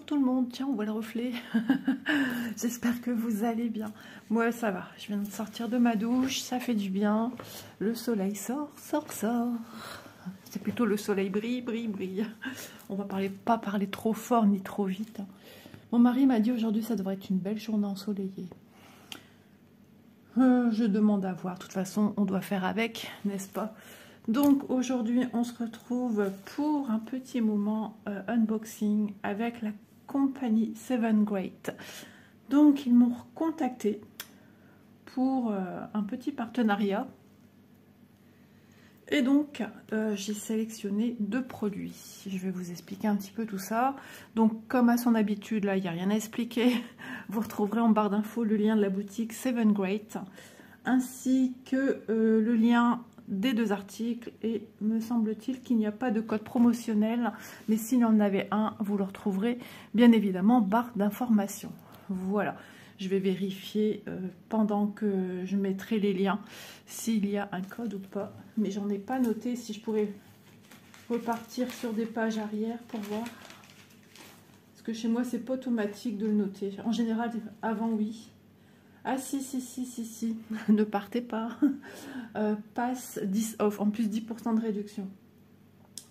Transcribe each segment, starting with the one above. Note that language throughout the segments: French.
tout le monde, tiens on voit le reflet. J'espère que vous allez bien. Moi ça va, je viens de sortir de ma douche, ça fait du bien. Le soleil sort. C'est plutôt le soleil brille. On va pas parler trop fort ni trop vite. Mon mari m'a dit aujourd'hui ça devrait être une belle journée ensoleillée. Je demande à voir, de toute façon on doit faire avec, n'est-ce pas? Donc aujourd'hui on se retrouve pour un petit moment unboxing avec la compagnie 7Great. Donc ils m'ont contacté pour un petit partenariat. Et donc j'ai sélectionné 2 produits. Je vais vous expliquer un petit peu tout ça. Donc comme à son habitude, là il n'y a rien à expliquer. Vous retrouverez en barre d'infos le lien de la boutique 7Great ainsi que le lien des 2 articles, et me semble-t-il qu'il n'y a pas de code promotionnel, mais s'il y en avait un, vous le retrouverez bien évidemment en barre d'informations. Voilà, je vais vérifier pendant que je mettrai les liens s'il y a un code ou pas, mais j'en ai pas noté. Si je pourrais repartir sur des pages arrière pour voir, parce que chez moi c'est pas automatique de le noter. En général avant oui. Ah si, ne partez pas. Passe 10 off, en plus 10% de réduction.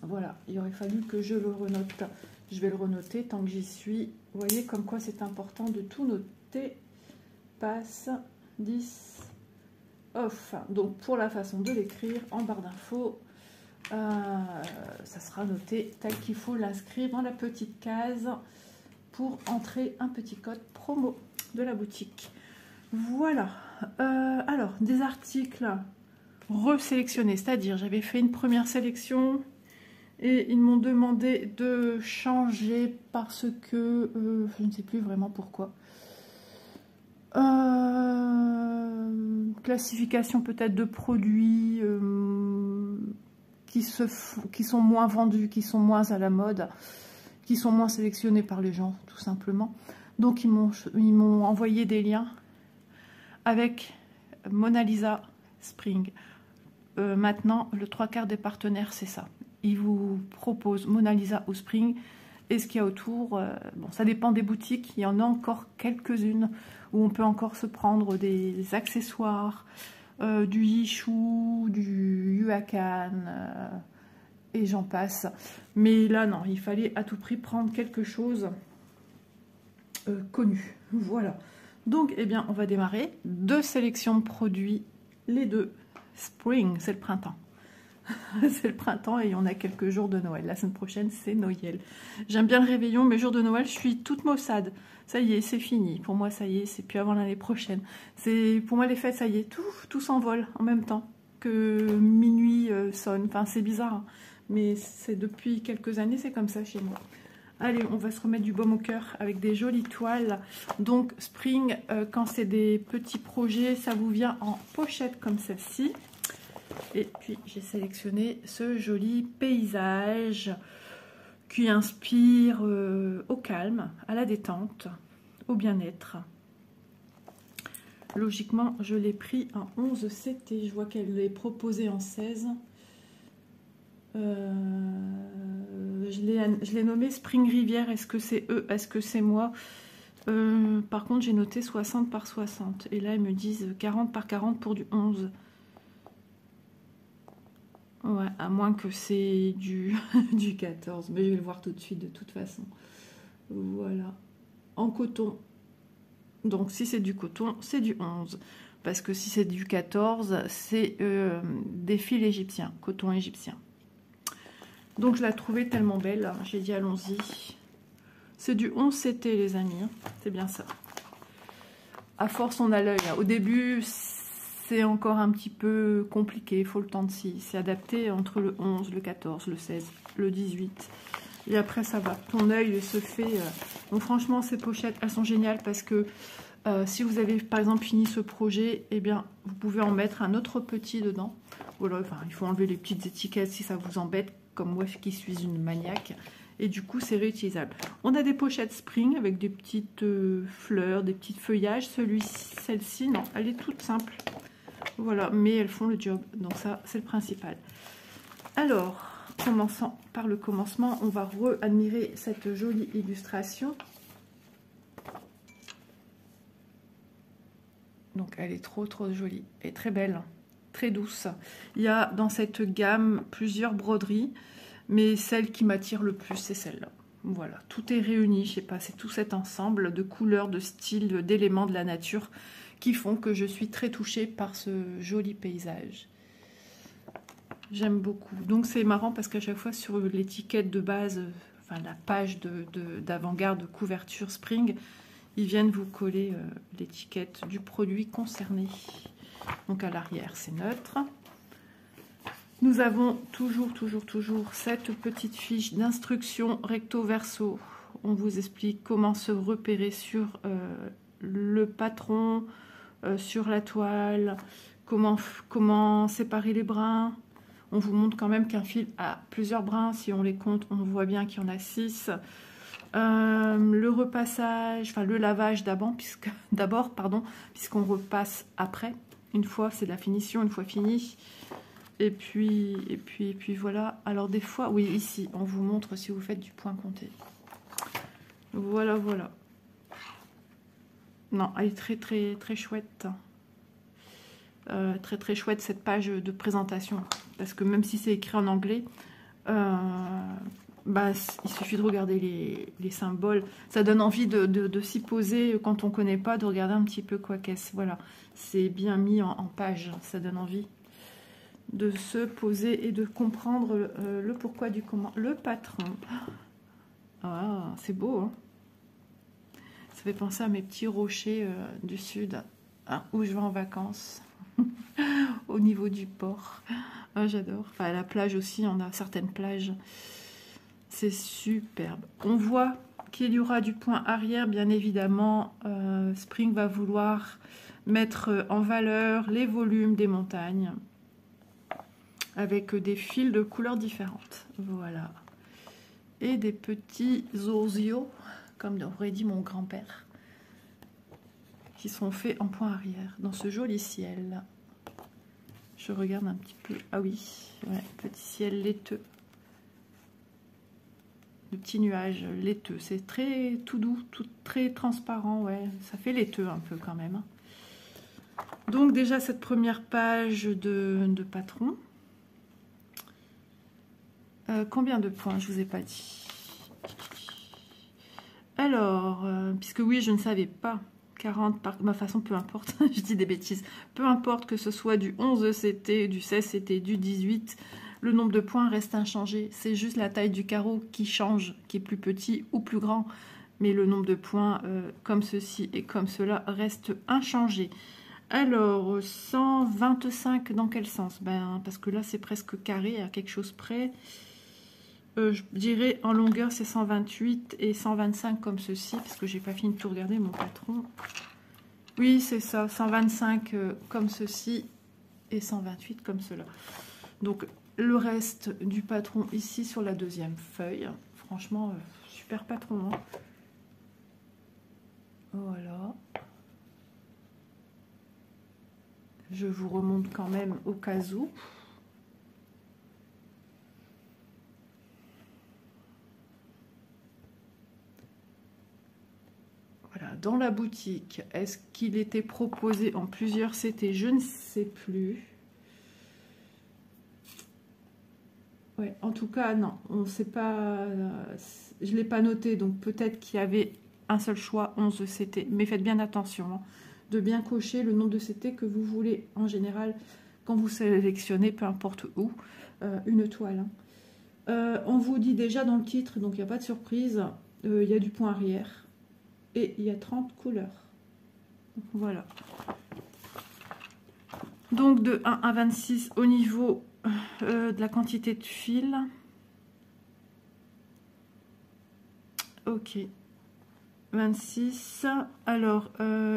Voilà, il aurait fallu que je le renote. Je vais le renoter tant que j'y suis. Vous voyez comme quoi c'est important de tout noter. Passe 10 off. Donc pour la façon de l'écrire en barre d'infos, ça sera noté tel qu'il faut l'inscrire dans la petite case pour entrer un petit code promo de la boutique. Voilà, alors des articles resélectionnés, c'est-à-dire j'avais fait une première sélection et ils m'ont demandé de changer parce que je ne sais plus vraiment pourquoi. Classification peut-être de produits qui sont moins vendus, qui sont moins à la mode, qui sont moins sélectionnés par les gens tout simplement. Donc ils m'ont envoyé des liens avec Mona Lisa Spring. Maintenant, le 3/4 des partenaires, c'est ça. Ils vous proposent Mona Lisa ou Spring. Et ce qu'il y a autour, bon, ça dépend des boutiques. Il y en a encore quelques-unes où on peut encore se prendre des accessoires, du Yichou, du Yuakan, et j'en passe. Mais là, non, il fallait à tout prix prendre quelque chose connu. Voilà. Donc, eh bien, on va démarrer. 2 sélections de produits, les 2. Spring, c'est le printemps. C'est le printemps et on a quelques jours de Noël. La semaine prochaine, c'est Noël. J'aime bien le réveillon, mais jour de Noël, je suis toute maussade. Ça y est, c'est fini. Pour moi, ça y est, c'est plus avant l'année prochaine. Pour moi, les fêtes, ça y est, tout s'envole en même temps que minuit sonne. Enfin, c'est bizarre, hein, mais c'est depuis quelques années, c'est comme ça chez moi. Allez, on va se remettre du baume au cœur avec des jolies toiles. Donc, Spring, quand c'est des petits projets, ça vous vient en pochette comme celle-ci. Et puis, j'ai sélectionné ce joli paysage qui inspire au calme, à la détente, au bien-être. Logiquement, je l'ai pris en 11 CT. Je vois qu'elle est proposée en 16. Je l'ai nommé Spring Rivière. Est-ce que c'est eux? Est-ce que c'est moi? Par contre, j'ai noté 60 par 60. Et là, ils me disent 40 par 40 pour du 11. Ouais, à moins que c'est du 14. Mais je vais le voir tout de suite de toute façon. Voilà. En coton. Donc, si c'est du coton, c'est du 11. Parce que si c'est du 14, c'est des fils égyptiens, coton égyptien. Donc je la trouvais tellement belle, j'ai dit allons-y. C'est du 11 CT les amis, c'est bien ça. À force on a l'œil. Au début c'est encore un petit peu compliqué, il faut le temps de s'y adapter entre le 11, le 14, le 16, le 18. Et après ça va, ton œil se fait... Donc franchement ces pochettes elles sont géniales parce que si vous avez par exemple fini ce projet, eh bien vous pouvez en mettre un autre petit dedans. Voilà, enfin, il faut enlever les petites étiquettes si ça vous embête, comme moi qui suis une maniaque. Et du coup, c'est réutilisable. On a des pochettes Spring avec des petites fleurs, des petits feuillages. Celle-ci, non, elle est toute simple. Voilà, mais elles font le job. Donc ça, c'est le principal. Alors, commençant par le commencement, on va re-admirer cette jolie illustration. Donc elle est trop jolie et très belle, très douce. Il y a dans cette gamme plusieurs broderies, mais celle qui m'attire le plus, c'est celle-là. Voilà, tout est réuni, je sais pas, c'est tout cet ensemble de couleurs, de styles, d'éléments de la nature qui font que je suis très touchée par ce joli paysage. J'aime beaucoup. Donc c'est marrant parce qu'à chaque fois sur l'étiquette de base, enfin la page d'avant-garde de couverture Spring, ils viennent vous coller l'étiquette du produit concerné. Donc à l'arrière, c'est neutre. Nous avons toujours cette petite fiche d'instruction recto verso. On vous explique comment se repérer sur le patron, sur la toile, comment séparer les brins. On vous montre quand même qu'un fil a plusieurs brins. Si on les compte, on voit bien qu'il y en a 6. Le repassage, enfin le lavage d'abord, puisqu'on repasse après. Une fois, c'est de la finition, une fois fini. Et puis voilà. Alors des fois, oui, ici, on vous montre si vous faites du point compté. Voilà. Non, elle est très chouette. Très chouette cette page de présentation. Parce que même si c'est écrit en anglais, il suffit de regarder les symboles. Ça donne envie de s'y poser quand on ne connaît pas, de regarder un petit peu quoi qu'est-ce. Voilà, c'est bien mis en page. Ça donne envie de se poser et de comprendre le pourquoi du comment. Le patron. Ah, c'est beau, hein. Ça fait penser à mes petits rochers du sud, hein, où je vais en vacances. Au niveau du port. Ah, j'adore. Enfin, à la plage aussi, on a certaines plages. C'est superbe. On voit qu'il y aura du point arrière, bien évidemment. Spring va vouloir mettre en valeur les volumes des montagnes avec des fils de couleurs différentes. Voilà. Et des petits osios, comme aurait dit mon grand-père, qui sont faits en point arrière dans ce joli ciel. Je regarde un petit peu. Ah oui, ouais, petit ciel laiteux. De petits nuages laiteux. C'est très tout doux, très transparent. Ouais, ça fait laiteux un peu quand même. Donc déjà cette première page de patron. Combien de points? Je vous ai pas dit. Alors, puisque oui, je ne savais pas. 40 par ma façon, peu importe, je dis des bêtises. Peu importe que ce soit du 11 CT, du 16 CT, du 18, le nombre de points reste inchangé. C'est juste la taille du carreau qui change, qui est plus petit ou plus grand. Mais le nombre de points, comme ceci et comme cela, reste inchangé. Alors, 125 dans quel sens? Parce que là, c'est presque carré à quelque chose près. Je dirais en longueur c'est 128 et 125 comme ceci, parce que j'ai pas fini de tout regarder mon patron. Oui, c'est ça, 125 comme ceci et 128 comme cela. Donc le reste du patron ici sur la deuxième feuille. Franchement, super patron, hein. Voilà. Je vous remonte quand même au cas où. Voilà, dans la boutique, est-ce qu'il était proposé en plusieurs CT? Je ne sais plus. Ouais, en tout cas, non, on ne sait pas. Je ne l'ai pas noté, donc peut-être qu'il y avait un seul choix, 11 CT. Mais faites bien attention, hein, de bien cocher le nombre de CT que vous voulez. En général, quand vous sélectionnez, peu importe où, une toile. Hein. On vous dit déjà dans le titre, donc il n'y a pas de surprise, il y a du point arrière. Et il y a 30 couleurs. Voilà. Donc de 1 à 26 au niveau de la quantité de fil. Ok. 26. Alors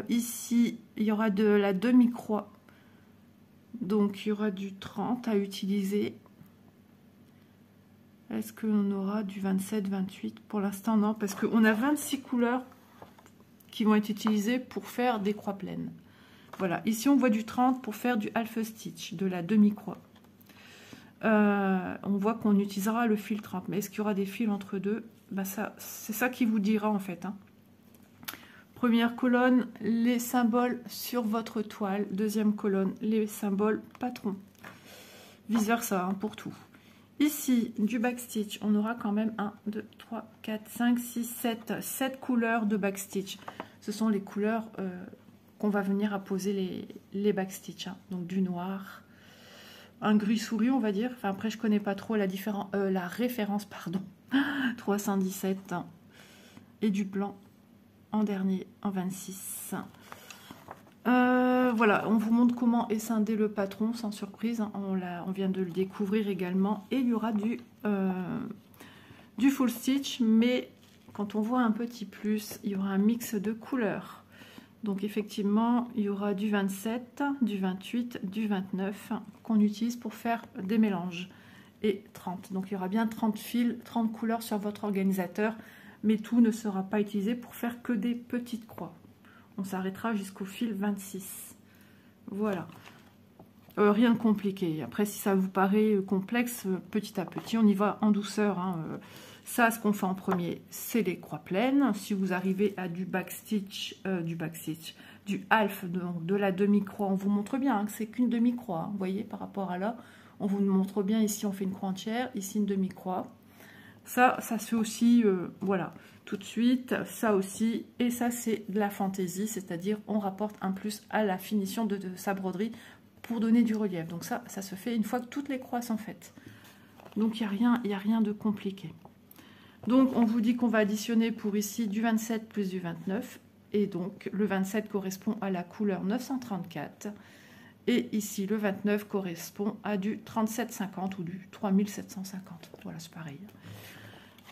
ici, il y aura de la demi-croix. Donc il y aura du 30 à utiliser. Est-ce qu'on aura du 27, 28? Pour l'instant, non. Parce qu'on a 26 couleurs qui vont être utilisés pour faire des croix pleines. Voilà, ici on voit du 30 pour faire du half stitch, de la demi-croix. on voit qu'on utilisera le fil 30. Mais est-ce qu'il y aura des fils entre deux? Ben c'est ça qui vous dira en fait. Hein. Première colonne, les symboles sur votre toile. Deuxième colonne, les symboles patrons. Vice versa hein, pour tout. Ici, du backstitch, on aura quand même 1, 2, 3, 4, 5, 6, 7 couleurs de backstitch. Ce sont les couleurs qu'on va venir apposer les backstitch. Hein. Donc du noir, un gris souris, on va dire. Enfin, après, je ne connais pas trop la référence, pardon. 317. Hein. Et du blanc en dernier, en 26. Voilà, on vous montre comment escinder le patron sans surprise. Hein. On vient de le découvrir également. Et il y aura du full stitch, mais quand on voit un petit plus, il y aura un mix de couleurs. Donc effectivement, il y aura du 27, du 28, du 29 qu'on utilise pour faire des mélanges. Et 30. Donc il y aura bien 30 fils, 30 couleurs sur votre organisateur. Mais tout ne sera pas utilisé pour faire que des petites croix. On s'arrêtera jusqu'au fil 26. Voilà. Rien de compliqué. Après, si ça vous paraît complexe, petit à petit, on y va en douceur. Hein. Ça, ce qu'on fait en premier, c'est les croix pleines. Si vous arrivez à du backstitch, du half, donc de la demi-croix, on vous montre bien hein, que c'est qu'une demi-croix. Hein. Vous voyez, par rapport à là, on vous montre bien ici, on fait une croix entière, ici une demi-croix. Ça se fait aussi, voilà, tout de suite, ça aussi. Et ça, c'est de la fantaisie, c'est-à-dire on rapporte un plus à la finition de sa broderie pour donner du relief. Donc ça se fait une fois que toutes les croix sont faites. Donc il n'y a rien de compliqué. Donc on vous dit qu'on va additionner pour ici du 27 plus du 29. Et donc le 27 correspond à la couleur 934. Et ici, le 29 correspond à du 3750 ou du 3750. Voilà, c'est pareil.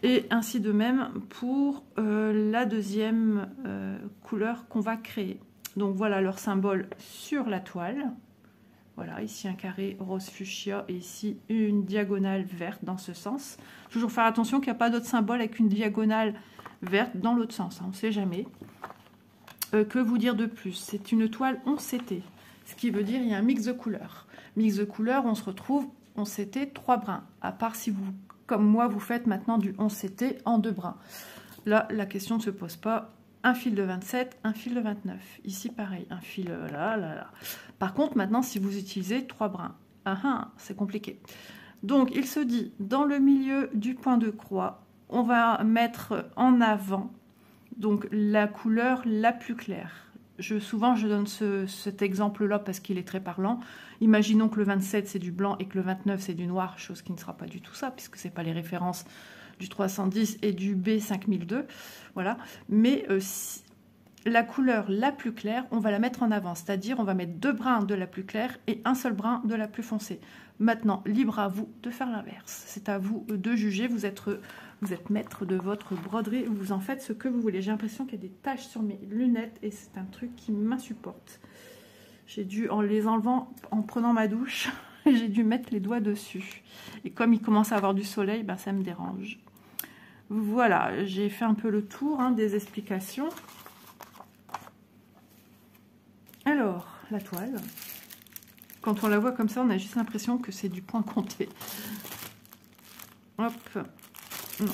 Et ainsi de même pour la deuxième couleur qu'on va créer. Donc voilà leur symbole sur la toile. Voilà, ici un carré rose fuchsia et ici une diagonale verte dans ce sens. Toujours faire attention qu'il n'y a pas d'autre symbole avec une diagonale verte dans l'autre sens. Hein, on ne sait jamais. Que vous dire de plus? C'est une toile 11 CT. Ce qui veut dire qu'il y a un mix de couleurs. Mix de couleurs, on se retrouve 11 CT, 3 brins. À part si vous, comme moi, vous faites maintenant du 11 CT en 2 brins. Là, la question ne se pose pas. Un fil de 27, un fil de 29. Ici, pareil, un fil là. Par contre, maintenant, si vous utilisez 3 brins, c'est compliqué. Donc, il se dit, dans le milieu du point de croix, on va mettre en avant donc la couleur la plus claire. Souvent, je donne cet exemple-là parce qu'il est très parlant. Imaginons que le 27, c'est du blanc et que le 29, c'est du noir, chose qui ne sera pas du tout ça, puisque ce n'est pas les références du 310 et du B5002. Voilà. Mais la couleur la plus claire, on va la mettre en avant, c'est-à-dire on va mettre 2 brins de la plus claire et un seul brin de la plus foncée. Maintenant, libre à vous de faire l'inverse. C'est à vous de juger. Vous êtes maître de votre broderie. Vous en faites ce que vous voulez. J'ai l'impression qu'il y a des taches sur mes lunettes et c'est un truc qui m'insupporte. J'ai dû, en les enlevant, en prenant ma douche, j'ai dû mettre les doigts dessus. Et comme il commence à avoir du soleil, ben, ça me dérange. Voilà, j'ai fait un peu le tour des explications. Alors, la toile. Quand on la voit comme ça, on a juste l'impression que c'est du point compté. Hop. Non.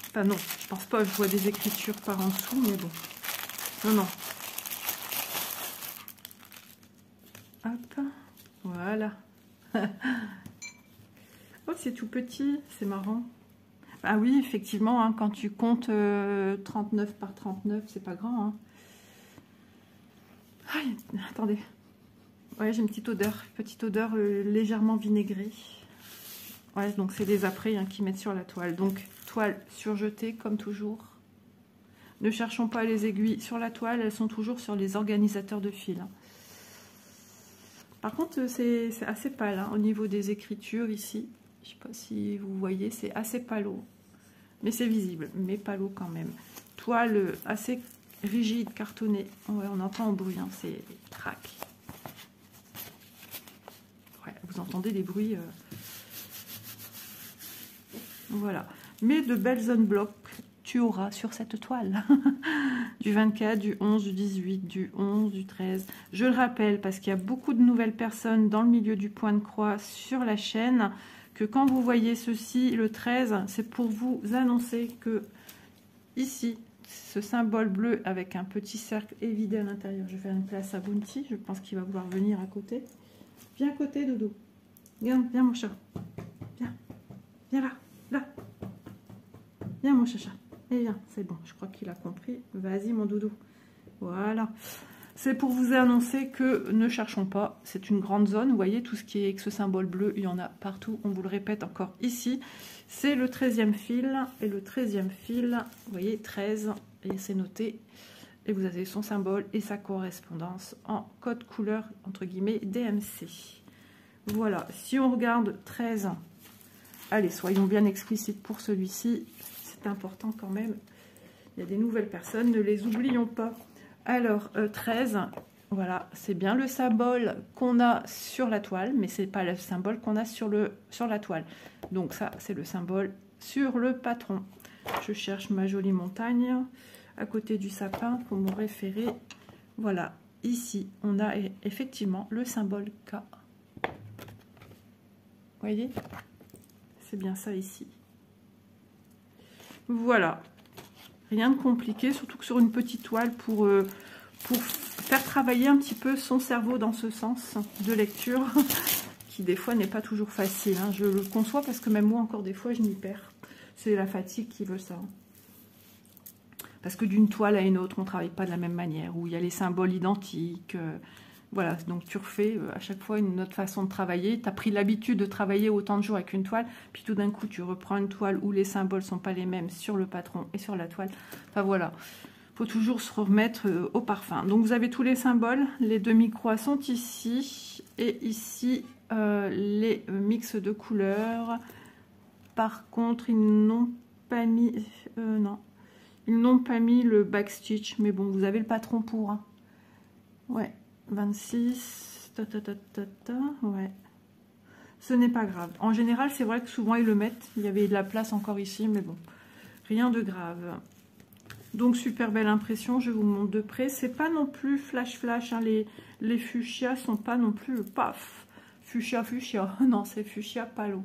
Enfin non, je pense pas, je vois des écritures par en dessous, mais bon. Non. Hop. Voilà. Oh, c'est tout petit, c'est marrant. Ah oui, effectivement, hein, quand tu comptes 39 par 39, c'est pas grand. Hein. Ah, attendez. Ouais, j'ai une petite odeur légèrement vinaigrée. Ouais, donc c'est des apprêts qui mettent sur la toile. Donc, toile surjetée, comme toujours. Ne cherchons pas les aiguilles sur la toile, elles sont toujours sur les organisateurs de fil. Par contre, c'est assez pâle au niveau des écritures ici. Je ne sais pas si vous voyez, c'est assez palo. Mais c'est visible, mais palo quand même. Toile assez rigide, cartonnée. Ouais, on entend un bruit, c'est crac. Ouais, vous entendez des bruits. Voilà. Mais de belles zones blocs tu auras sur cette toile. Du 24, du 11, du 18, du 11, du 13. Je le rappelle parce qu'il y a beaucoup de nouvelles personnes dans le milieu du point de croix sur la chaîne, que quand vous voyez ceci, le 13, c'est pour vous annoncer que ici, ce symbole bleu avec un petit cercle évidé à l'intérieur. Je vais faire une place à Bounty. Je pense qu'il va vouloir venir à côté. Viens à côté, Dodo. Viens, viens mon chat. Viens. Viens là. Là. Viens mon chacha. Et viens. C'est bon. Je crois qu'il a compris. Vas-y mon doudou. Voilà. C'est pour vous annoncer que ne cherchons pas. C'est une grande zone. Vous voyez, tout ce qui est avec ce symbole bleu, il y en a partout. On vous le répète encore ici. C'est le 13e fil. Et le 13e fil, vous voyez, 13. Et c'est noté. Et vous avez son symbole et sa correspondance en code couleur, entre guillemets, DMC. Voilà. Si on regarde 13, allez, soyons bien explicites pour celui-ci. C'est important quand même. Il y a des nouvelles personnes, ne les oublions pas. Alors, 13, voilà, c'est bien le symbole qu'on a sur la toile, mais c'est pas le symbole qu'on a sur la toile. Donc ça, c'est le symbole sur le patron. Je cherche ma jolie montagne à côté du sapin pour me référer. Voilà, ici, on a effectivement le symbole K. Vous voyez? C'est bien ça ici. Voilà. Rien de compliqué, surtout que sur une petite toile pour faire travailler un petit peu son cerveau dans ce sens de lecture, qui des fois n'est pas toujours facile. Hein. Je le conçois parce que même moi, encore des fois, je m'y perds. C'est la fatigue qui veut ça. Parce que d'une toile à une autre, on ne travaille pas de la même manière, où il y a les symboles identiques. Voilà, donc tu refais à chaque fois une autre façon de travailler. Tu as pris l'habitude de travailler autant de jours avec une toile, puis tout d'un coup, tu reprends une toile où les symboles ne sont pas les mêmes sur le patron et sur la toile. Enfin voilà, il faut toujours se remettre au parfum. Donc vous avez tous les symboles, les demi-croix sont ici, et ici, les mix de couleurs. Par contre, ils n'ont pas mis... non. Ils n'ont pas mis le backstitch, mais bon, vous avez le patron pour. Hein. Ouais, 26, ouais. Ce n'est pas grave. En général, c'est vrai que souvent, ils le mettent. Il y avait de la place encore ici, mais bon, rien de grave. Donc, super belle impression, je vous montre de près. C'est pas non plus flash. Hein. Les fuchsias sont pas non plus, paf, fuchsia. Non, c'est fuchsia palo.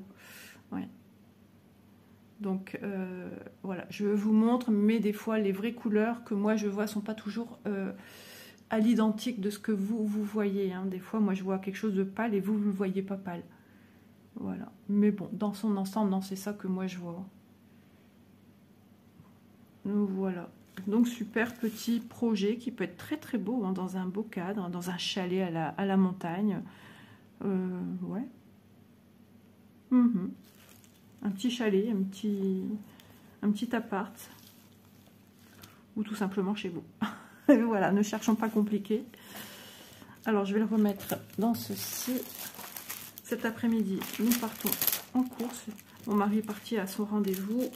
Ouais. Donc voilà, je vous montre, mais des fois les vraies couleurs que moi je vois sont pas toujours à l'identique de ce que vous voyez. Hein. Des fois, moi je vois quelque chose de pâle et vous ne le voyez pas pâle. Voilà. Mais bon, dans son ensemble, non, c'est ça que moi je vois. Donc voilà. Donc super petit projet qui peut être très très beau hein, dans un beau cadre, dans un chalet à la montagne. Ouais. Un petit chalet, un petit appart, ou tout simplement chez vous. Voilà, ne cherchons pas compliqué. Alors, je vais le remettre dans ceci. Cet après-midi, nous partons en course. Mon mari est parti à son rendez-vous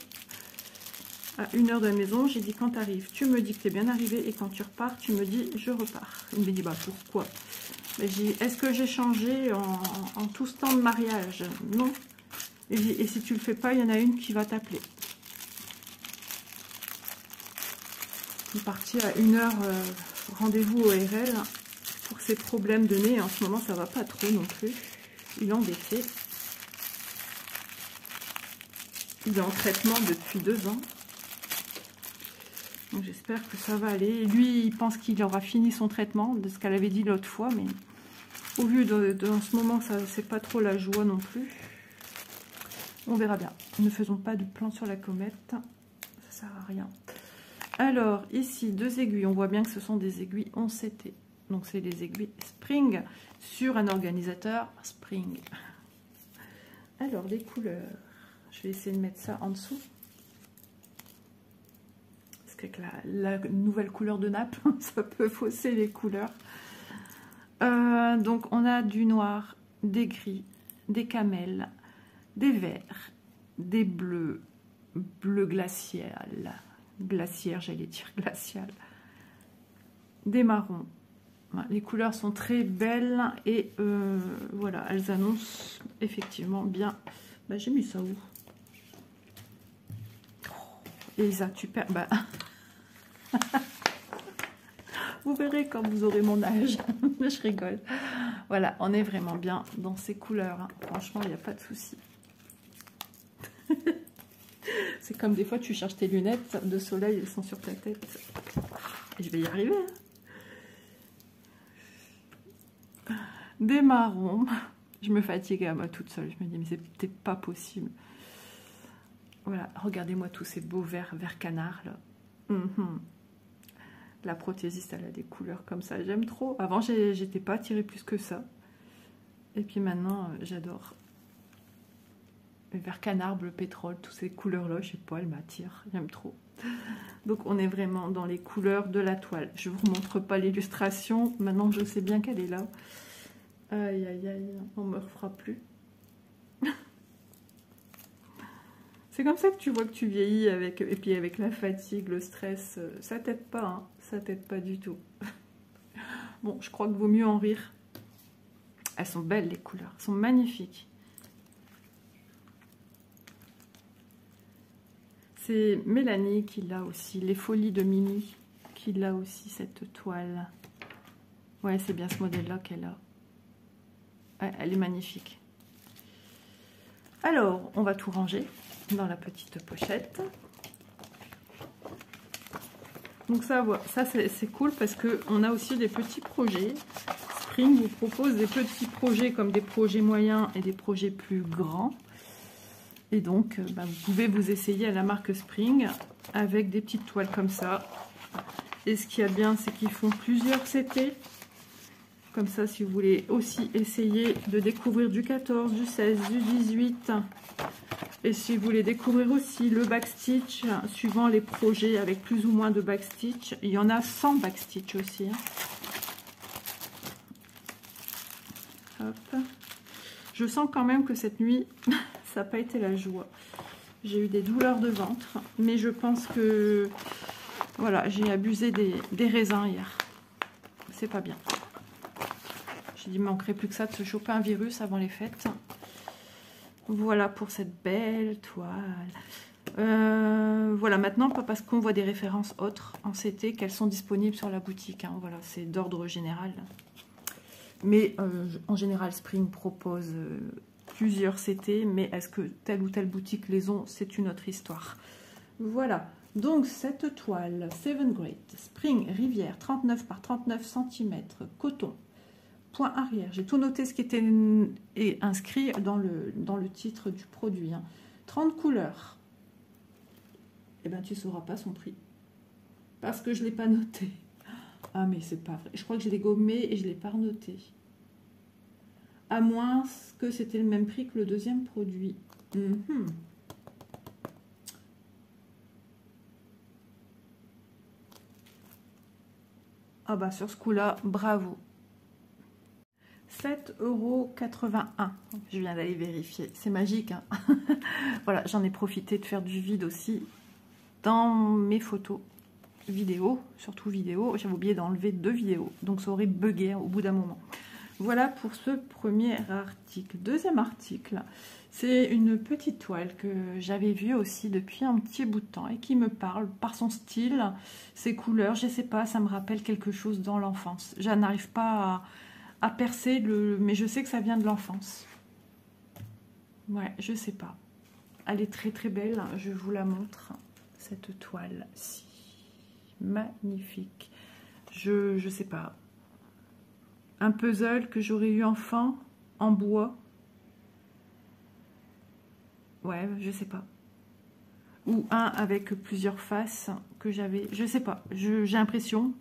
à 1h de la maison. J'ai dit, quand tu arrives, tu me dis que tu es bien arrivé, et quand tu repars, tu me dis, je repars. Il me dit, bah pourquoi? J'ai dit, est-ce que j'ai changé en tout ce temps de mariage? Non. Et si tu le fais pas, il y en a une qui va t'appeler. Il est parti à 1h rendez-vous au RL pour ses problèmes de nez. En ce moment, ça va pas trop non plus. Il est embêté. Il est en traitement depuis 2 ans. Donc j'espère que ça va aller. Lui, il pense qu'il aura fini son traitement, de ce qu'elle avait dit l'autre fois, mais au vu en ce moment, ça c'est pas trop la joie non plus. On verra bien. Ne faisons pas de plan sur la comète. Ça sert à rien. Alors, ici, 2 aiguilles. On voit bien que ce sont des aiguilles 11CT. Donc, c'est des aiguilles Spring sur un organisateur Spring. Alors, des couleurs. Je vais essayer de mettre ça en dessous. Parce qu'avec la nouvelle couleur de nappe, ça peut fausser les couleurs. Donc, on a du noir, des gris, des camels, des verts, des bleus, bleu glacial, glaciaire j'allais dire glacial, des marrons. Les couleurs sont très belles et voilà, elles annoncent effectivement bien. Bah, j'ai mis ça où? Elsa, tu perds... Bah... Vous verrez quand vous aurez mon âge. Je rigole. Voilà, on est vraiment bien dans ces couleurs. Hein. Franchement, il n'y a pas de souci. C'est comme des fois, tu cherches tes lunettes de soleil, elles sont sur ta tête. Et je vais y arriver. Hein. Des marrons. Je me fatigue à moi toute seule. Je me dis, mais c'est peut-être pas possible. Voilà, regardez-moi tous ces beaux verts canard là. La prothésiste, elle a des couleurs comme ça, j'aime trop. Avant, j'étais pas attirée plus que ça. Et puis maintenant, j'adore. Le vert canard, bleu pétrole, toutes ces couleurs-là, je sais pas, elles m'attirent, j'aime trop. Donc, on est vraiment dans les couleurs de la toile. Je vous montre pas l'illustration, maintenant je sais bien qu'elle est là. Aïe, aïe, aïe, on me refera plus. C'est comme ça que tu vois que tu vieillis, et puis avec la fatigue, le stress, ça t'aide pas, hein, ça t'aide pas du tout. Bon, je crois qu'il vaut mieux en rire. Elles sont belles les couleurs, elles sont magnifiques. C'est Mélanie qui l'a aussi, les folies de Mimi qui l'a aussi cette toile. Ouais, c'est bien ce modèle-là qu'elle a. Ouais, elle est magnifique. Alors, on va tout ranger dans la petite pochette. Donc ça, voilà, ça c'est cool parce que on a aussi des petits projets. Spring vous propose des petits projets comme des projets moyens et des projets plus grands. Et donc, bah, vous pouvez vous essayer à la marque Spring avec des petites toiles comme ça. Et ce qu'il y a de bien, c'est qu'ils font plusieurs CT. Comme ça, si vous voulez aussi essayer de découvrir du 14, du 16, du 18. Et si vous voulez découvrir aussi le backstitch, suivant les projets avec plus ou moins de backstitch, il y en a 100 backstitch aussi. Hop. Je sens quand même que cette nuit, ça n'a pas été la joie. J'ai eu des douleurs de ventre, mais je pense que voilà, j'ai abusé des raisins hier. C'est pas bien. J'ai dit, il manquerait plus que ça de se choper un virus avant les fêtes. Voilà pour cette belle toile. Voilà, maintenant, pas parce qu'on voit des références autres en CT qu'elles sont disponibles sur la boutique. Hein. Voilà, c'est d'ordre général. Mais en général, Spring propose plusieurs CT, mais est-ce que telle ou telle boutique les ont? C'est une autre histoire. Voilà, donc cette toile, 7 Great, Spring Rivière, 39 par 39 cm, coton. Point arrière, j'ai tout noté ce qui était inscrit dans le titre du produit. Hein. 30 couleurs. Eh bien, tu ne sauras pas son prix. Parce que je ne l'ai pas noté. Ah, mais c'est pas vrai. Je crois que je l'ai gommé et je ne l'ai pas noté. À moins que c'était le même prix que le deuxième produit. Ah bah, sur ce coup-là, bravo. 7,81 €. Je viens d'aller vérifier. C'est magique. Hein. Voilà, j'en ai profité de faire du vide aussi dans mes photos vidéo, surtout vidéo. J'avais oublié d'enlever 2 vidéos, donc ça aurait bugué au bout d'un moment. Voilà pour ce premier article. Deuxième article, c'est une petite toile que j'avais vue aussi depuis un petit bout de temps et qui me parle par son style, ses couleurs. Je sais pas, ça me rappelle quelque chose dans l'enfance. Je n'arrive pas à percer, mais je sais que ça vient de l'enfance. Ouais, je sais pas. Elle est très très belle, je vous la montre. Cette toile-ci, magnifique. Je sais pas. Un puzzle que j'aurais eu enfant, en bois. Ouais, je sais pas. Ou un avec plusieurs faces que j'avais, je sais pas. J'ai l'impression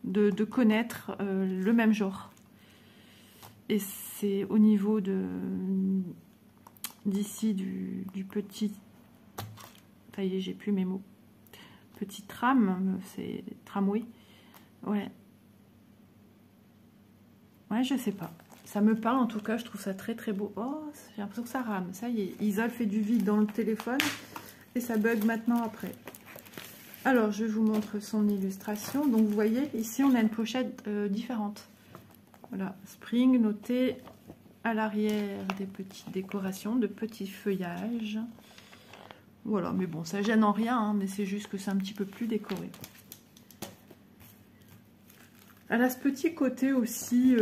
de connaître le même genre. Et c'est au niveau d'ici du petit, ça y est, j'ai plus mes mots, petit tram, c'est tramway, ouais, je sais pas, ça me parle en tout cas, je trouve ça très très beau. Oh, j'ai l'impression que ça rame, ça y est, Isa fait du vide dans le téléphone et ça bug maintenant après. Alors je vous montre son illustration. Donc vous voyez ici on a une pochette différente. Voilà, Spring noté à l'arrière, des petites décorations, de petits feuillages. Voilà, mais bon, ça gêne en rien, hein, mais c'est juste que c'est un petit peu plus décoré. Elle a ce petit côté aussi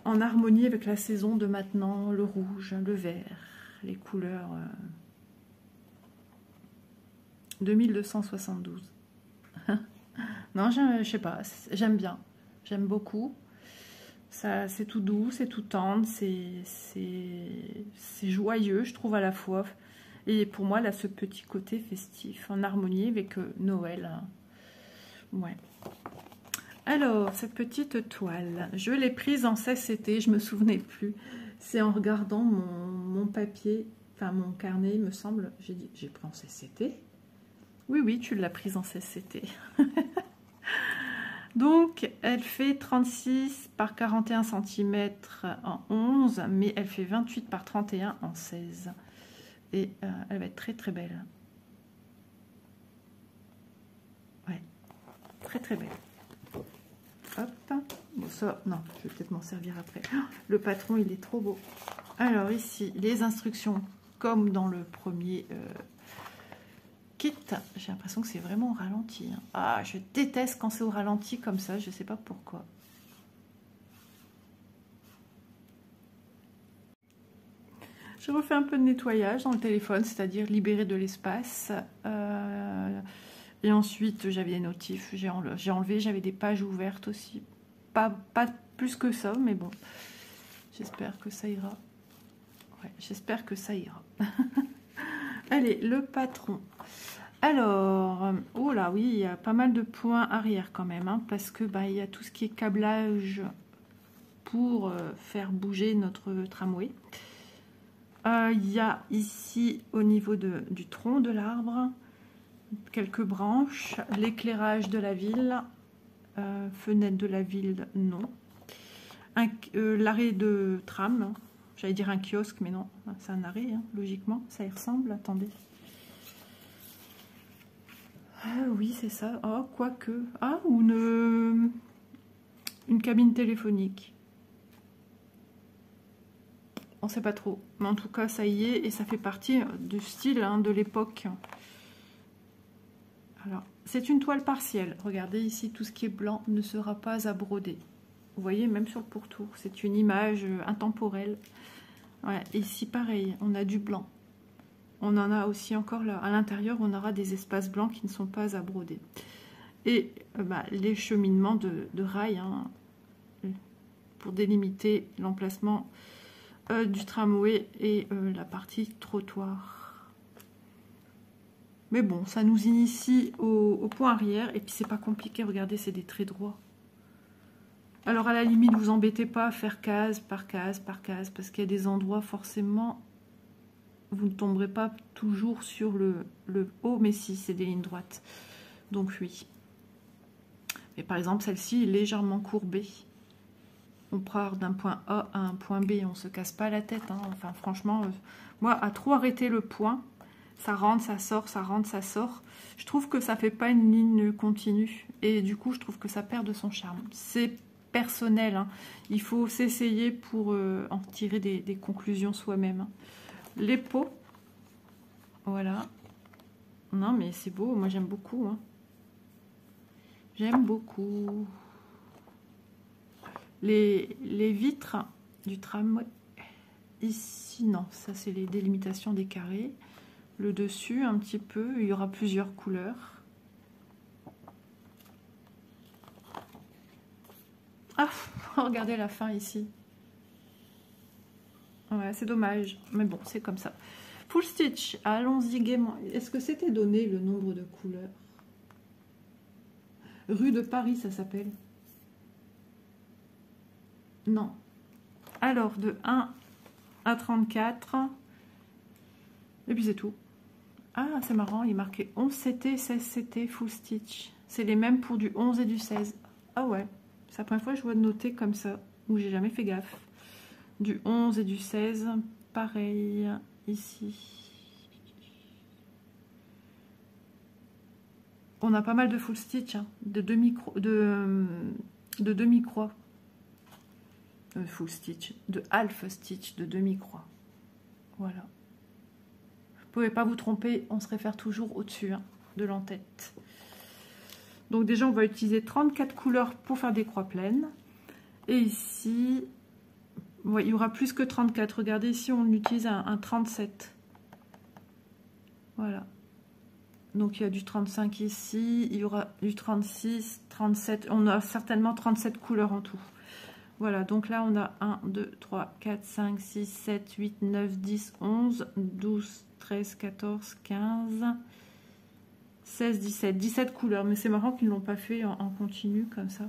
en harmonie avec la saison de maintenant, le rouge, le vert, les couleurs 2272. Non, je sais pas, j'aime bien, j'aime beaucoup. C'est tout doux, c'est tout tendre, c'est joyeux, je trouve à la fois. Et pour moi, elle a ce petit côté festif, en harmonie avec Noël. Ouais. Alors, cette petite toile, je l'ai prise en CCT, je me souvenais plus. C'est en regardant mon papier, enfin mon carnet, il me semble. J'ai dit, j'ai pris en CCT. Oui, oui, tu l'as prise en CCT. Donc, elle fait 36 par 41 cm en 11, mais elle fait 28 par 31 en 16. Et elle va être très très belle. Ouais, très très belle. Hop, bon ça, non, je vais peut-être m'en servir après. Le patron, il est trop beau. Alors ici, les instructions, comme dans le premier kit. J'ai l'impression que c'est vraiment au ralenti. Hein. Ah, je déteste quand c'est au ralenti comme ça, je ne sais pas pourquoi. Je refais un peu de nettoyage dans le téléphone, c'est-à-dire libérer de l'espace. Et ensuite, j'avais des notifs, j'ai enlevé, j'avais des pages ouvertes aussi. Pas plus que ça, mais bon, j'espère que ça ira. Ouais, j'espère que ça ira. Allez, le patron. Alors, oh là, oui, il y a pas mal de points arrière quand même, hein, parce que bah, il y a tout ce qui est câblage pour faire bouger notre tramway. Il y a ici, au niveau du tronc de l'arbre, quelques branches, l'éclairage de la ville, fenêtre de la ville, non. L'arrêt de tram, j'allais dire un kiosque, mais non, c'est un arrêt, hein, logiquement, ça y ressemble, attendez. Ah oui, c'est ça. Oh, quoique. Ah, ou une cabine téléphonique. On ne sait pas trop. Mais en tout cas, ça y est. Et ça fait partie du style hein, de l'époque. Alors, c'est une toile partielle. Regardez ici, tout ce qui est blanc ne sera pas à broder. Vous voyez, même sur le pourtour. C'est une image intemporelle. Ouais, ici, pareil, on a du blanc. On en a aussi encore là. À l'intérieur, on aura des espaces blancs qui ne sont pas à broder. Et les cheminements de rails hein, pour délimiter l'emplacement du tramway et la partie trottoir. Mais bon, ça nous initie au point arrière. Et puis, c'est pas compliqué. Regardez, c'est des traits droits. Alors, à la limite, vous embêtez pas à faire case par case par case. Parce qu'il y a des endroits, forcément... Vous ne tomberez pas toujours sur le haut, mais si, c'est des lignes droites. Donc oui. Et par exemple, celle-ci est légèrement courbée. On part d'un point A à un point B, on ne se casse pas la tête. Hein. Enfin, franchement, moi, à trop arrêter le point, ça rentre, ça sort, ça rentre, ça sort. Je trouve que ça ne fait pas une ligne continue. Et du coup, je trouve que ça perd de son charme. C'est personnel. Hein. Il faut s'essayer pour en tirer des conclusions soi-même. Hein. Les pots, voilà. Non, mais c'est beau, moi j'aime beaucoup. Hein. J'aime beaucoup. Les vitres du tramway, ici, non, ça c'est les délimitations des carrés. Le dessus, un petit peu, il y aura plusieurs couleurs. Ah, regardez la fin ici. Ouais, c'est dommage, mais bon, c'est comme ça. Full stitch, allons-y gaiement. Est-ce que c'était donné le nombre de couleurs? Rue de Paris, ça s'appelle. Non. Alors, de 1 à 34. Et puis c'est tout. Ah, c'est marrant, il est marqué 11 CT, 16 CT, full stitch. C'est les mêmes pour du 11 et du 16. Ah ouais, c'est la première fois que je vois noter comme ça, où j'ai jamais fait gaffe. Du 11 et du 16, pareil, ici. On a pas mal de full stitch, hein, de demi-croix. Full stitch, de half stitch, de demi-croix. Voilà. pouvez pas vous tromper, on se réfère toujours au-dessus hein, de l'en-tête. Donc déjà, on va utiliser 34 couleurs pour faire des croix pleines. Et ici, ouais, il y aura plus que 34. Regardez, ici, on utilise un 37. Voilà. Donc, il y a du 35 ici, il y aura du 36, 37. On a certainement 37 couleurs en tout. Voilà, donc là, on a 1, 2, 3, 4, 5, 6, 7, 8, 9, 10, 11, 12, 13, 14, 15... 16, 17, 17 couleurs, mais c'est marrant qu'ils ne l'ont pas fait en continu comme ça,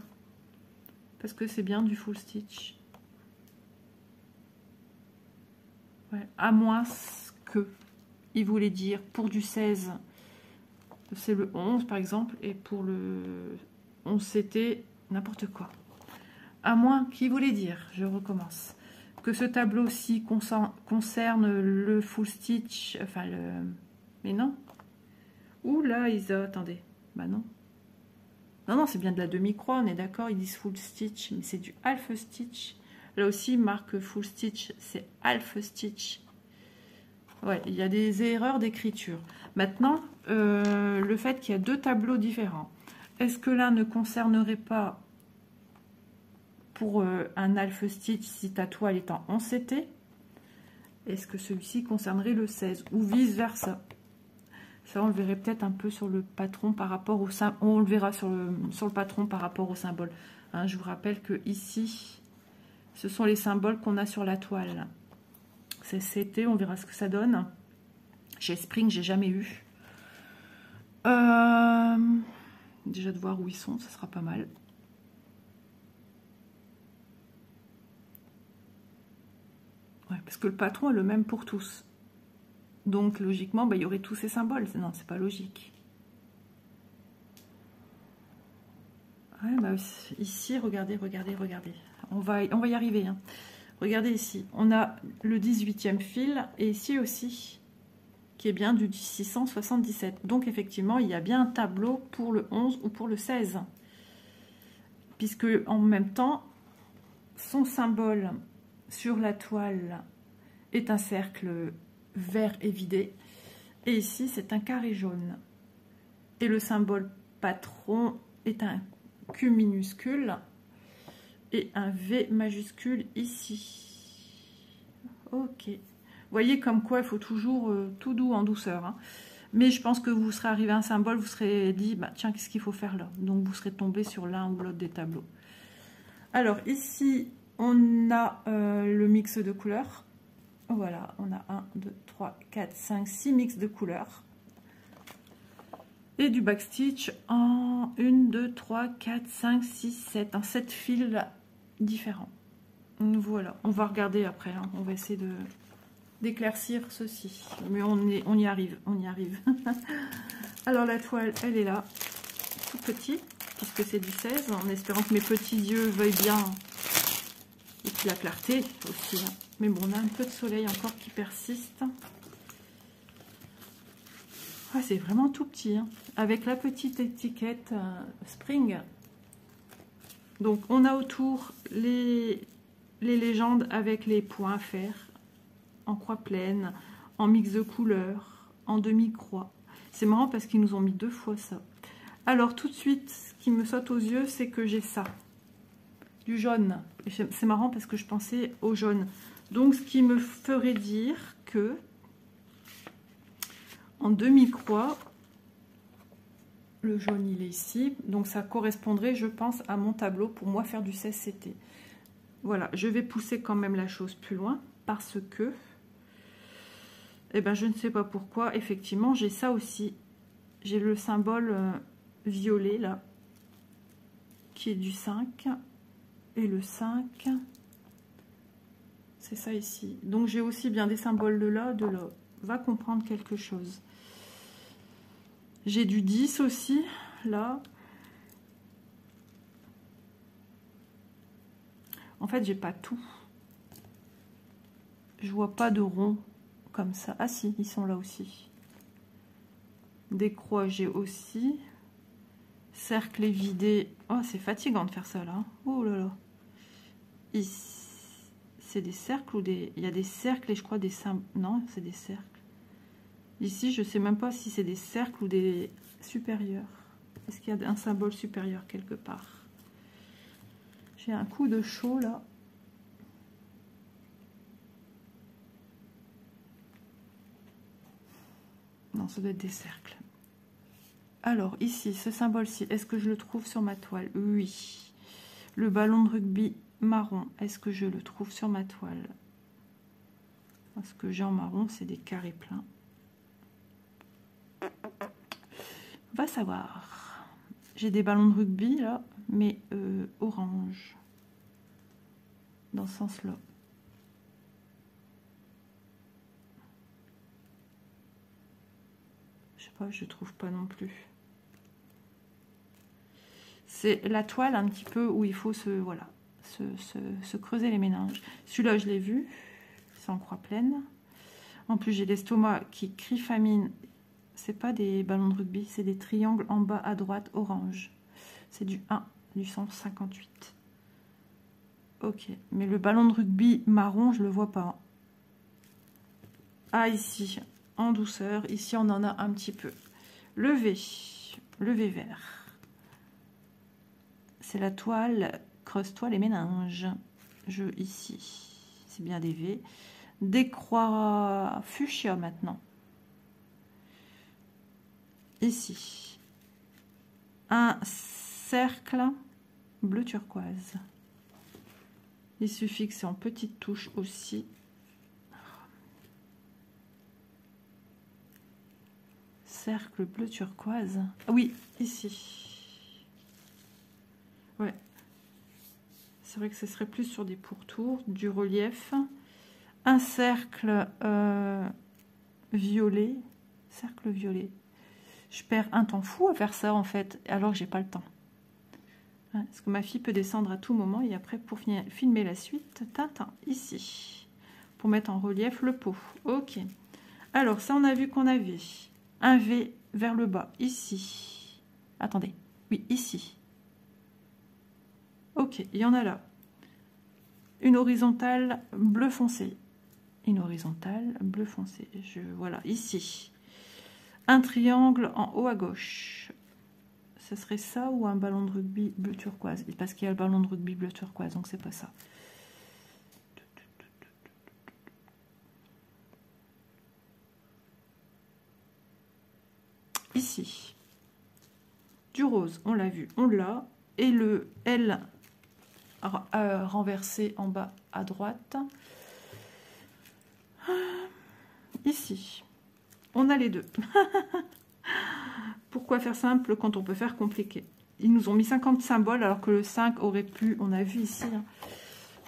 parce que c'est bien du full stitch. Ouais, à moins que il voulait dire pour du 16, c'est le 11 par exemple, et pour le 11 c'était n'importe quoi. À moins qu'il voulait dire, je recommence, que ce tableau-ci concerne le full stitch, enfin le... Mais non. Ouh là, Isa, attendez. Bah non. Non, non, c'est bien de la demi-croix, on est d'accord, ils disent full stitch, mais c'est du half stitch. Là aussi, marque full stitch, c'est half stitch. Ouais, il y a des erreurs d'écriture. Maintenant, le fait qu'il y a deux tableaux différents, est-ce que l'un ne concernerait pas pour un half stitch si ta toile est en 11 CT? Est-ce que celui-ci concernerait le 16 ou vice-versa? Ça, on le verrait peut-être un peu sur le patron par rapport au symbole. On le verra sur le patron par rapport au symbole. Hein, je vous rappelle que ici, ce sont les symboles qu'on a sur la toile. C'est CT, on verra ce que ça donne. Chez Spring, j'ai jamais eu. Déjà de voir où ils sont, ça sera pas mal. Ouais, parce que le patron est le même pour tous. Donc, logiquement, bah, il y aurait tous ces symboles. Non, c'est pas logique. Ouais, bah, ici, regardez, regardez, regardez. On va y arriver. Hein. Regardez ici. On a le 18e fil. Et ici aussi, qui est bien du 677. Donc, effectivement, il y a bien un tableau pour le 11 ou pour le 16. Puisque, en même temps, son symbole sur la toile est un cercle vert évidé, et ici c'est un carré jaune, et le symbole patron est un Q minuscule et un V majuscule ici. Ok, vous voyez comme quoi il faut toujours tout doux en douceur, hein. Mais je pense que vous serez arrivé à un symbole, vous serez dit bah tiens, qu'est-ce qu'il faut faire là, donc vous serez tombé sur l'un ou l'autre des tableaux. Alors ici on a le mix de couleurs. Voilà, on a 1, 2, 3, 4, 5, 6 mix de couleurs. Et du backstitch en 1, 2, 3, 4, 5, 6, 7. En 7 fils différents. Voilà, on va regarder après. Hein. On va essayer d'éclaircir ceci. Mais on y arrive, on y arrive. Alors la toile, elle est là. Tout petit, puisque c'est du 16. En espérant que mes petits yeux veuillent bien. Et puis la clarté aussi. Hein. Mais bon, on a un peu de soleil encore qui persiste. Ah, c'est vraiment tout petit. Hein. Avec la petite étiquette Spring. Donc, on a autour les légendes avec les points à faire. En croix pleine, en mix de couleurs, en demi-croix. C'est marrant parce qu'ils nous ont mis 2 fois ça. Alors, tout de suite, ce qui me saute aux yeux, c'est que j'ai ça. Du jaune. C'est marrant parce que je pensais au jaune. Donc, ce qui me ferait dire que en demi-croix, le jaune, il est ici. Donc, ça correspondrait, je pense, à mon tableau pour moi faire du 16 CT. Voilà, je vais pousser quand même la chose plus loin parce que, eh ben, je ne sais pas pourquoi, effectivement, j'ai ça aussi. J'ai le symbole violet, là, qui est du 5. Et le 5... c'est ça ici. Donc j'ai aussi bien des symboles de là, de là. Va comprendre quelque chose. J'ai du 10 aussi, là. En fait, j'ai pas tout. Je vois pas de rond comme ça. Ah si, ils sont là aussi. Des croix, j'ai aussi. Cercle évidé. Oh, c'est fatigant de faire ça, là. Oh là là. Ici. C'est des cercles ou des... Il y a des cercles et je crois des symboles. Non, c'est des cercles. Ici, je ne sais même pas si c'est des cercles ou des supérieurs. Est-ce qu'il y a un symbole supérieur quelque part? J'ai un coup de chaud là. Non, ça doit être des cercles. Alors, ici, ce symbole-ci, est-ce que je le trouve sur ma toile? Oui. Le ballon de rugby marron, est-ce que je le trouve sur ma toile? Ce que j'ai en marron, c'est des carrés pleins. Va savoir. J'ai des ballons de rugby, là, mais orange. Dans ce sens-là. Je sais pas, je trouve pas non plus. C'est la toile un petit peu où il faut voilà, se creuser les méninges. Celui-là, je l'ai vu. C'est en croix pleine. En plus, j'ai l'estomac qui crie famine. C'est pas des ballons de rugby, c'est des triangles en bas à droite orange. C'est du 1, du 158. Ok, mais le ballon de rugby marron, je le vois pas. Ah, ici, en douceur. Ici, on en a un petit peu. Le V vert. C'est la toile, creuse-toi les méninges. Ici, c'est bien des V. Des croix fuchsia maintenant. Ici, un cercle bleu turquoise. Il suffit que c'est en petite touche aussi. Cercle bleu turquoise. Ah oui, ici. Ouais. C'est vrai que ce serait plus sur des pourtours, du relief. Un cercle violet. Cercle violet. Je perds un temps fou à faire ça en fait, alors que j'ai pas le temps. Parce que ma fille peut descendre à tout moment et après pour filmer la suite, Tintin, ici. Pour mettre en relief le pot. Ok. Alors ça on a vu qu'on avait un V vers le bas, ici. Attendez, oui, ici. Ok, il y en a là. Une horizontale bleu foncé. Une horizontale bleu foncé. Voilà, ici. Un triangle en haut à gauche. Ce serait ça ou un ballon de rugby bleu turquoise? Parce qu'il y a le ballon de rugby bleu turquoise, donc c'est pas ça. Ici. Du rose, on l'a vu, on l'a. Et le L renversé en bas à droite. Ici. On a les deux. Pourquoi faire simple quand on peut faire compliqué? Ils nous ont mis 50 symboles alors que le 5 aurait pu, on a vu ici, hein,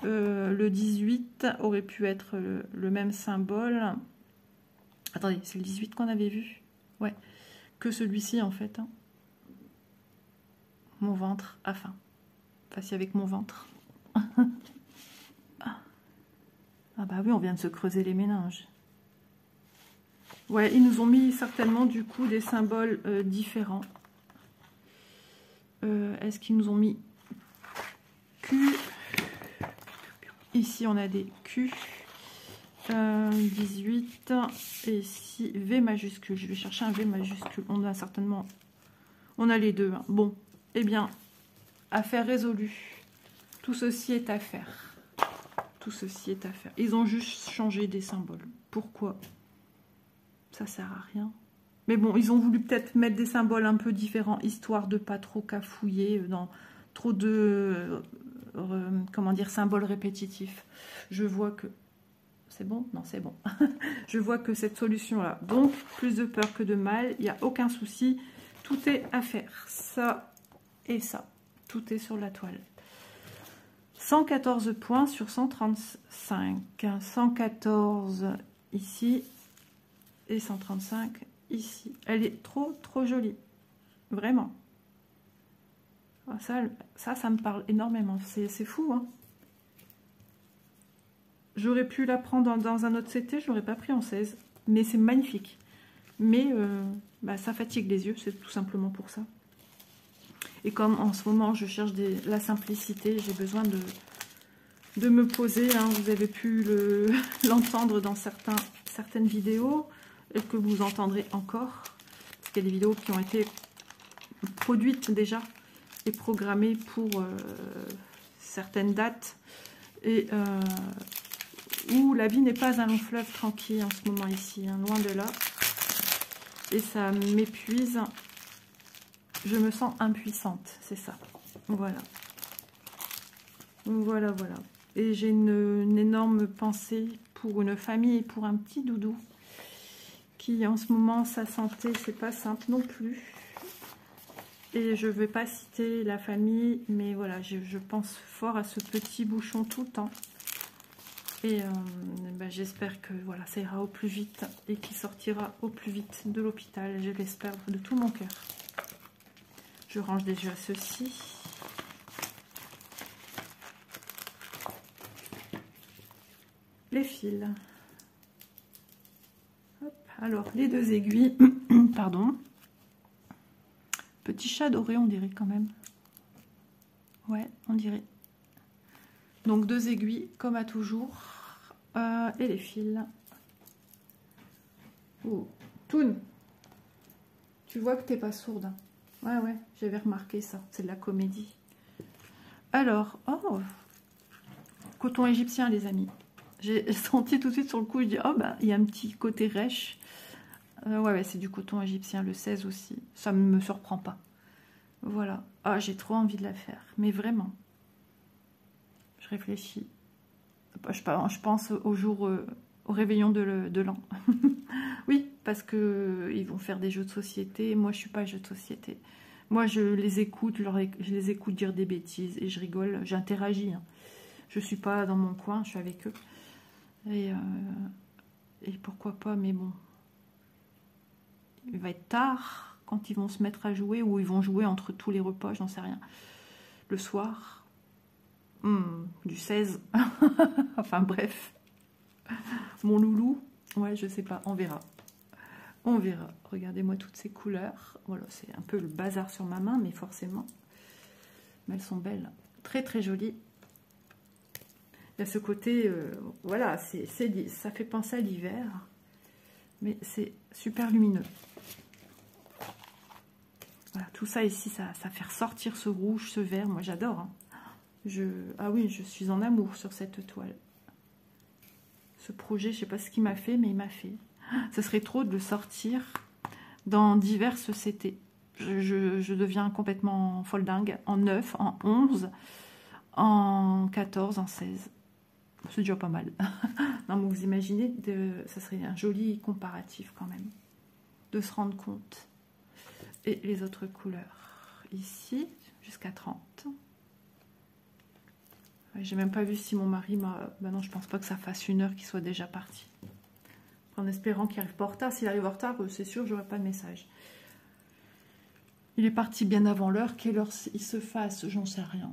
le 18 aurait pu être le même symbole. Attendez, c'est le 18 qu'on avait vu? Ouais, que celui-ci en fait. Hein. Mon ventre a faim. Enfin, si avec mon ventre. Ah bah oui, on vient de se creuser les méninges. Ouais, ils nous ont mis certainement du coup des symboles différents. Est-ce qu'ils nous ont mis Q? Ici, on a des Q. 18. Et ici, V majuscule. Je vais chercher un V majuscule. On a certainement... On a les deux. Hein. Bon, eh bien, affaire résolue. Tout ceci est à faire. Tout ceci est à faire. Ils ont juste changé des symboles. Pourquoi? Ça sert à rien. Mais bon, ils ont voulu peut-être mettre des symboles un peu différents, histoire de pas trop cafouiller dans trop de, comment dire, symboles répétitifs. Je vois que... C'est bon? Non, c'est bon. Je vois que cette solution-là, donc, plus de peur que de mal, il n'y a aucun souci. Tout est à faire. Ça et ça. Tout est sur la toile. 114 points sur 135. 114 ici. Et 135 ici. Elle est trop jolie. Vraiment. Ça me parle énormément. C'est fou, hein. J'aurais pu la prendre dans un autre CT, je l'aurais pas pris en 16. Mais c'est magnifique. Mais bah, ça fatigue les yeux, c'est tout simplement pour ça. Et comme en ce moment, je cherche la simplicité, j'ai besoin de me poser. Hein. Vous avez pu l'entendre dans certaines vidéos. et que vous entendrez encore. Parce qu'il y a des vidéos qui ont été produites déjà et programmées pour certaines dates. Et où la vie n'est pas un long fleuve tranquille en ce moment ici, hein, loin de là. Et ça m'épuise. Je me sens impuissante, c'est ça. Voilà. Voilà, voilà. Et j'ai une énorme pensée pour une famille et pour un petit doudou qui, en ce moment, sa santé, c'est pas simple non plus. Et je ne vais pas citer la famille, mais voilà, je pense fort à ce petit bouchon tout le temps. Et ben, j'espère que voilà, ça ira au plus vite et qu'il sortira au plus vite de l'hôpital. Je l'espère de tout mon cœur. Je range déjà ceci. Les fils. Hop. Alors, les 2 aiguilles. Pardon. Petit chat doré, on dirait quand même. Ouais, on dirait. Donc, 2 aiguilles, comme à toujours. Et les fils. Oh, Toon, tu vois que t'es pas sourde. Ouais, ouais, j'avais remarqué ça. C'est de la comédie. Alors, oh, coton égyptien, les amis. J'ai senti tout de suite sur le coup, je dis, oh, bah, il y a un petit côté rêche. Ouais, c'est du coton égyptien, le 16 aussi. Ça ne me surprend pas. Voilà. Ah, j'ai trop envie de la faire. Mais vraiment. Je réfléchis. Je pense au jour, au réveillon de l'an. Oui, parce que ils vont faire des jeux de société. Moi, je suis pas jeu de société. Moi, je les écoute, je les écoute dire des bêtises et je rigole. J'interagis. Hein. Je suis pas dans mon coin, je suis avec eux. Et pourquoi pas, mais bon. Il va être tard quand ils vont se mettre à jouer ou ils vont jouer entre tous les repas, j'en sais rien. Le soir. Du 16. Enfin bref. Mon loulou. Ouais, je sais pas, on verra. On verra. Regardez-moi toutes ces couleurs. Voilà, c'est un peu le bazar sur ma main, mais forcément. Mais elles sont belles. Très très jolies. Il y a ce côté, voilà, ça fait penser à l'hiver. Mais c'est super lumineux. Voilà, tout ça ici, ça fait ressortir ce rouge, ce vert. Moi, j'adore. Hein. Ah oui, je suis en amour sur cette toile. Ce projet, je ne sais pas ce qu'il m'a fait, mais il m'a fait. Ce serait trop de le sortir dans diverses CT. Je deviens complètement folle dingue. En 9, en 11, en 14, en 16. C'est déjà pas mal. Non, mais vous imaginez, ça serait un joli comparatif quand même. De se rendre compte. Et les autres couleurs. Ici, jusqu'à 30. J'ai même pas vu si mon mari m'a... Ben non, je pense pas que ça fasse 1 heure qu'il soit déjà parti. En espérant qu'il arrive pas en retard. S'il arrive en retard, c'est sûr, j'aurai pas de message. Il est parti bien avant l'heure. Quelle heure il se fasse, j'en sais rien.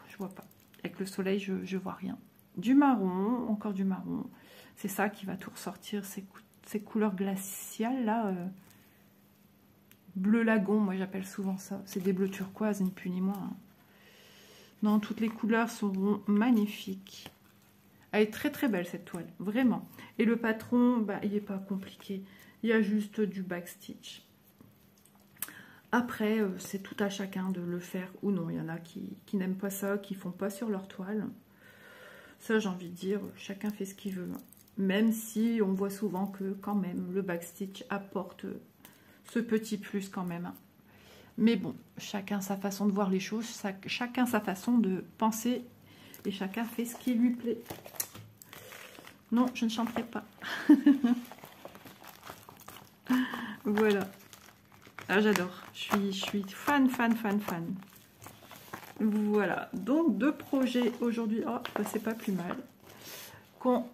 Je vois pas. Avec le soleil, je vois rien. Du marron, encore du marron. C'est ça qui va tout ressortir, ces couleurs glaciales là. Bleu lagon, moi j'appelle souvent ça. C'est des bleus turquoise, ni plus ni moins. Hein. Non, toutes les couleurs seront magnifiques. Elle est très très belle cette toile, vraiment. Et le patron, bah, il n'est pas compliqué. Il y a juste du backstitch. Après, c'est tout à chacun de le faire ou non. Il y en a qui n'aiment pas ça, qui ne font pas sur leur toile. Ça, j'ai envie de dire, chacun fait ce qu'il veut. Même si on voit souvent que quand même, le backstitch apporte ce petit plus quand même. Mais bon, chacun sa façon de voir les choses, chacun sa façon de penser et chacun fait ce qui lui plaît. Non, je ne chanterai pas. Voilà. Ah, j'adore. Je suis fan. Voilà. Donc, 2 projets aujourd'hui. Oh, bah, c'est pas plus mal. Qu'on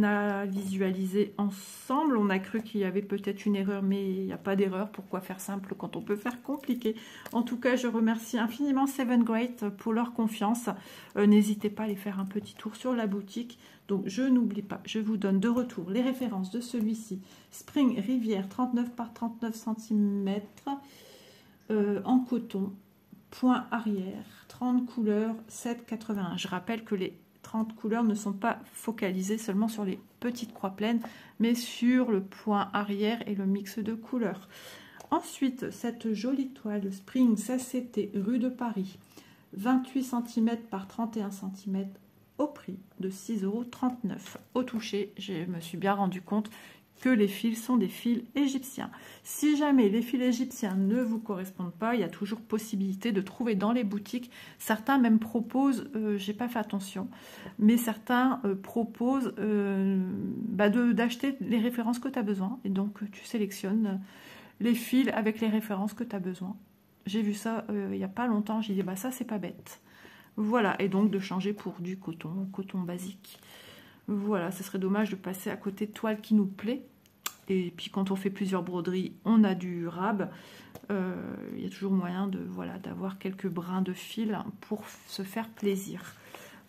a visualisé ensemble. On a cru qu'il y avait peut-être une erreur, mais il n'y a pas d'erreur. Pourquoi faire simple quand on peut faire compliqué? En tout cas, je remercie infiniment Seven Great pour leur confiance. N'hésitez pas à aller faire un petit tour sur la boutique. Donc, je n'oublie pas, je vous donne de retour les références de celui-ci. Spring Rivière, 39 par 39 cm en coton. Point arrière, 30 couleurs, 7,81. Je rappelle que les 30 couleurs ne sont pas focalisées seulement sur les petites croix pleines, mais sur le point arrière et le mix de couleurs. Ensuite, cette jolie toile Spring, ça c'était rue de Paris, 28 cm par 31 cm au prix de 6,39 €. Au toucher, je me suis bien rendu compte que les fils sont des fils égyptiens. Si jamais les fils égyptiens ne vous correspondent pas, il y a toujours possibilité de trouver dans les boutiques. Certains même proposent, j'ai pas fait attention, mais certains proposent d'acheter les références que tu as besoin. Et donc tu sélectionnes les fils avec les références que tu as besoin. J'ai vu ça il n'y a pas longtemps, j'ai dit bah ça c'est pas bête. Voilà, et donc de changer pour du coton basique. Voilà, ce serait dommage de passer à côté de toile qui nous plaît. Et puis quand on fait plusieurs broderies, on a du rab. Il y a toujours moyen de d'avoir quelques brins de fil pour se faire plaisir.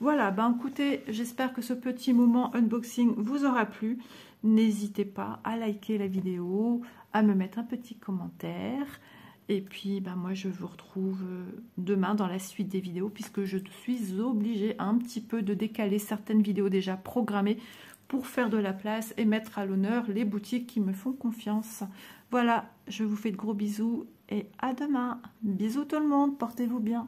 Voilà, ben écoutez, j'espère que ce petit moment unboxing vous aura plu. N'hésitez pas à liker la vidéo, à me mettre un petit commentaire. Et puis, ben moi, je vous retrouve demain dans la suite des vidéos, puisque je suis obligée un petit peu de décaler certaines vidéos déjà programmées pour faire de la place et mettre à l'honneur les boutiques qui me font confiance. Voilà, je vous fais de gros bisous et à demain. Bisous tout le monde, portez-vous bien.